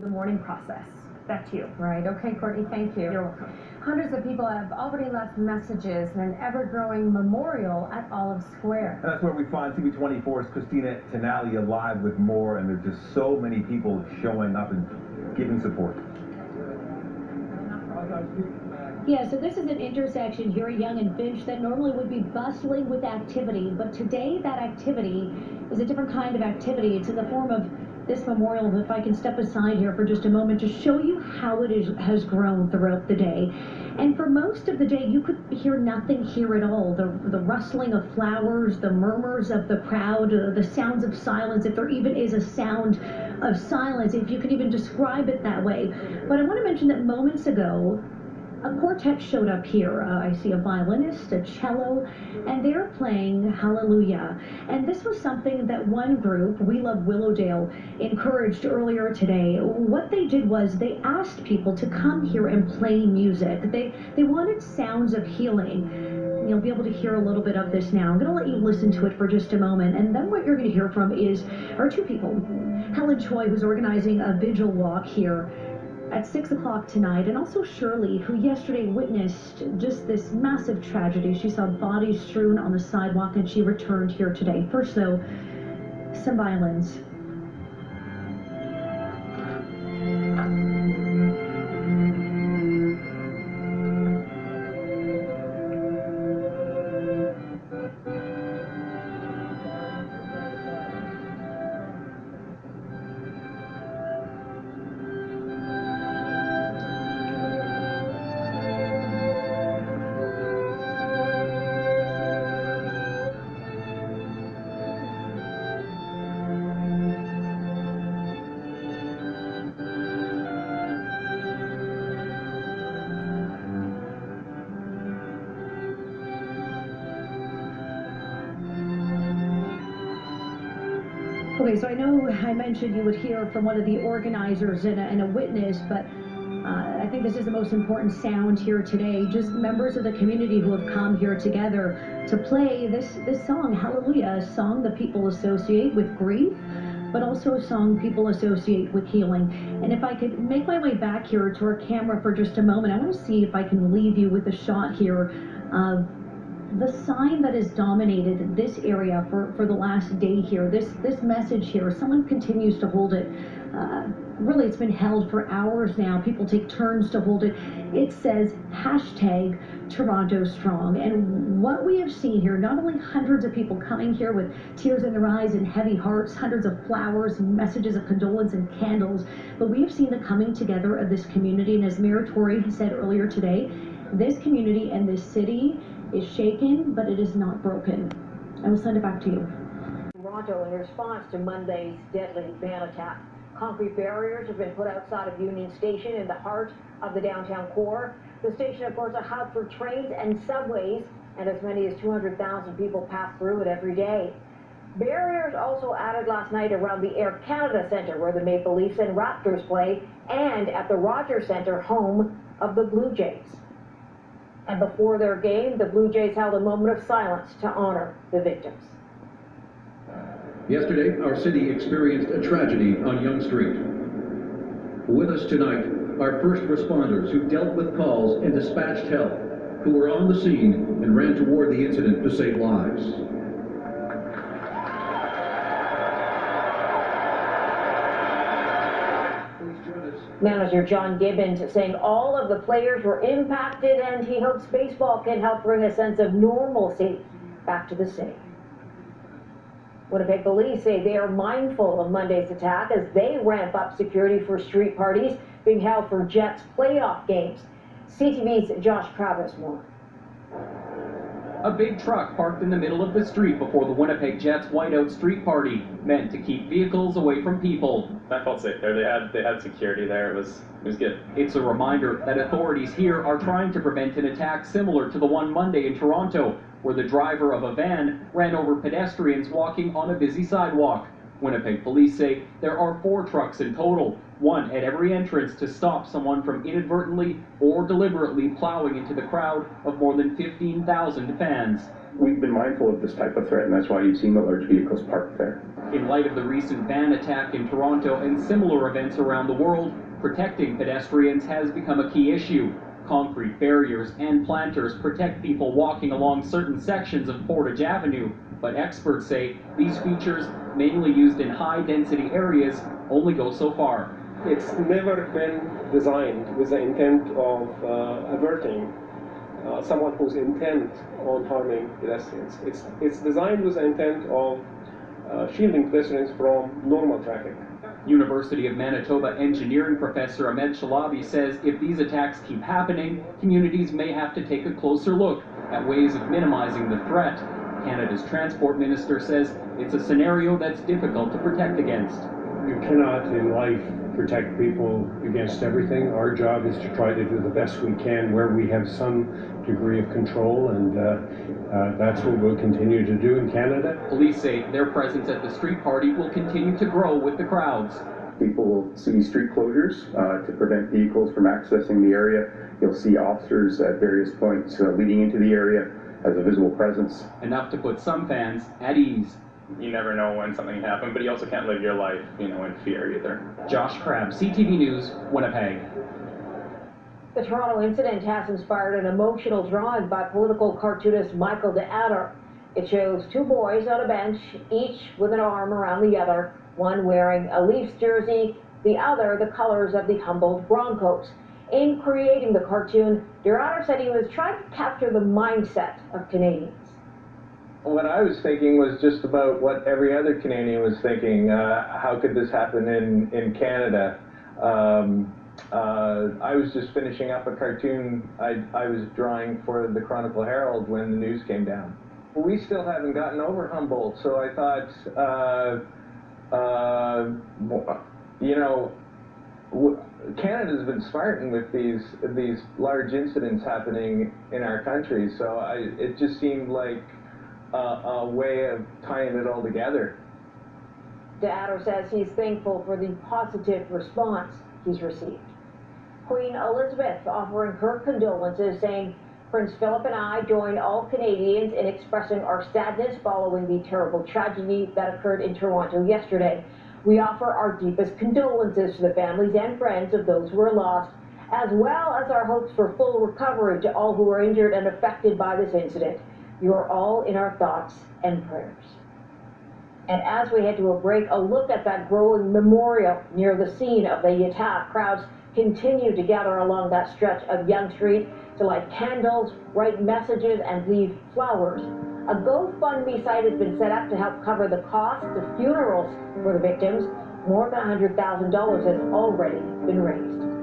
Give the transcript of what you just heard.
the mourning process. Back to you. Right. Okay, Courtney, thank you. You're welcome. Hundreds of people have already left messages in an ever-growing memorial at Olive Square. That's where we find TV24's Christina Tenalia live with more, and there's just so many people showing up and giving support. Yeah, so this is an intersection here at Yonge and Finch that normally would be bustling with activity, but today that activity is a different kind of activity. It's in the form of this memorial. If I can step aside here for just a moment to show you how it has grown throughout the day. And for most of the day, you could hear nothing here at all. The rustling of flowers, the murmurs of the crowd, the sounds of silence, if there even is a sound of silence, if you can even describe it that way. But I want to mention that moments ago, a quartet showed up here. I see a violinist, a cello, and they're playing Hallelujah. And this was something that one group, We Love Willowdale, encouraged earlier today. What they did was they asked people to come here and play music. They wanted sounds of healing. You'll be able to hear a little bit of this now. I'm going to let you listen to it for just a moment. And then what you're going to hear from are two people. Helen Choi, who's organizing a vigil walk here at 6 o'clock tonight, and also Shirley, who yesterday witnessed just this massive tragedy. She saw bodies strewn on the sidewalk, and she returned here today. First, though, some violins. Okay, so I know I mentioned you would hear from one of the organizers and a witness, but I think this is the most important sound here today. Just members of the community who have come here together to play this song, Hallelujah, a song that people associate with grief, but also a song people associate with healing. And if I could make my way back here to our camera for just a moment, I want to see if I can leave you with a shot here of the sign that has dominated this area for the last day here, this message here. Someone continues to hold it. Really, it's been held for hours now. People take turns to hold it. It says #TorontoStrong. And what we have seen here, not only hundreds of people coming here with tears in their eyes and heavy hearts, hundreds of flowers, messages of condolence and candles, but we have seen the coming together of this community. And as Mayor Tory said earlier today, this community and this city is shaken, but it is not broken. I will send it back to you. Toronto, in response to Monday's deadly van attack, concrete barriers have been put outside of Union Station in the heart of the downtown core. The station, of course, a hub for trains and subways, and as many as 200,000 people pass through it every day. Barriers also added last night around the Air Canada Centre, where the Maple Leafs and Raptors play, and at the Rogers Centre, home of the Blue Jays. And before their game, the Blue Jays held a moment of silence to honor the victims. Yesterday, our city experienced a tragedy on Yonge Street. With us tonight are first responders who dealt with calls and dispatched help, who were on the scene and ran toward the incident to save lives. Manager John Gibbons saying all of the players were impacted, and he hopes baseball can help bring a sense of normalcy back to the city. Winnipeg police say they are mindful of Monday's attack as they ramp up security for street parties being held for Jets playoff games. CTV's Josh Travis more. A big truck parked in the middle of the street before the Winnipeg Jets whiteout street party, meant to keep vehicles away from people. I felt safe there. They had security there. It was good. It's a reminder that authorities here are trying to prevent an attack similar to the one Monday in Toronto, where the driver of a van ran over pedestrians walking on a busy sidewalk. Winnipeg police say there are 4 trucks in total, one at every entrance to stop someone from inadvertently or deliberately plowing into the crowd of more than 15,000 fans. We've been mindful of this type of threat, and that's why you've seen the large vehicles parked there. In light of the recent van attack in Toronto and similar events around the world, protecting pedestrians has become a key issue. Concrete barriers and planters protect people walking along certain sections of Portage Avenue, but experts say these features, mainly used in high-density areas, only go so far. It's never been designed with the intent of averting someone who's intent on harming pedestrians. It's designed with the intent of shielding pedestrians from normal traffic. University of Manitoba engineering professor Ahmed Shalabi says if these attacks keep happening, communities may have to take a closer look at ways of minimizing the threat. Canada's transport minister says it's a scenario that's difficult to protect against. You cannot in life protect people against everything. Our job is to try to do the best we can where we have some degree of control, and that's what we'll continue to do in Canada. Police say their presence at the street party will continue to grow with the crowds. People will see street closures to prevent vehicles from accessing the area. You'll see officers at various points leading into the area as a visible presence. Enough to put some fans at ease. You never know when something can happen, but you also can't live your life, in fear either. Josh Crabb, CTV News, Winnipeg. The Toronto incident has inspired an emotional drawing by political cartoonist Michael de Adder. It shows two boys on a bench, each with an arm around the other, one wearing a Leafs jersey, the other the colors of the Humboldt Broncos. In creating the cartoon, de Adder said he was trying to capture the mindset of Canadians. What I was thinking was just about what every other Canadian was thinking. How could this happen in Canada? I was just finishing up a cartoon I was drawing for the Chronicle Herald when the news came down. We still haven't gotten over Humboldt, so I thought, Canada's been smarting with these large incidents happening in our country, so it just seemed like a way of tying it all together. De Adder says he's thankful for the positive response he's received. Queen Elizabeth offering her condolences, saying, Prince Philip and I join all Canadians in expressing our sadness following the terrible tragedy that occurred in Toronto yesterday. We offer our deepest condolences to the families and friends of those who were lost, as well as our hopes for full recovery to all who were injured and affected by this incident. You are all in our thoughts and prayers. And as we head to a break, a look at that growing memorial near the scene of the attack. Crowds continue to gather along that stretch of Yonge Street to light candles, write messages, and leave flowers. A GoFundMe site has been set up to help cover the cost of funerals for the victims. More than $100,000 has already been raised.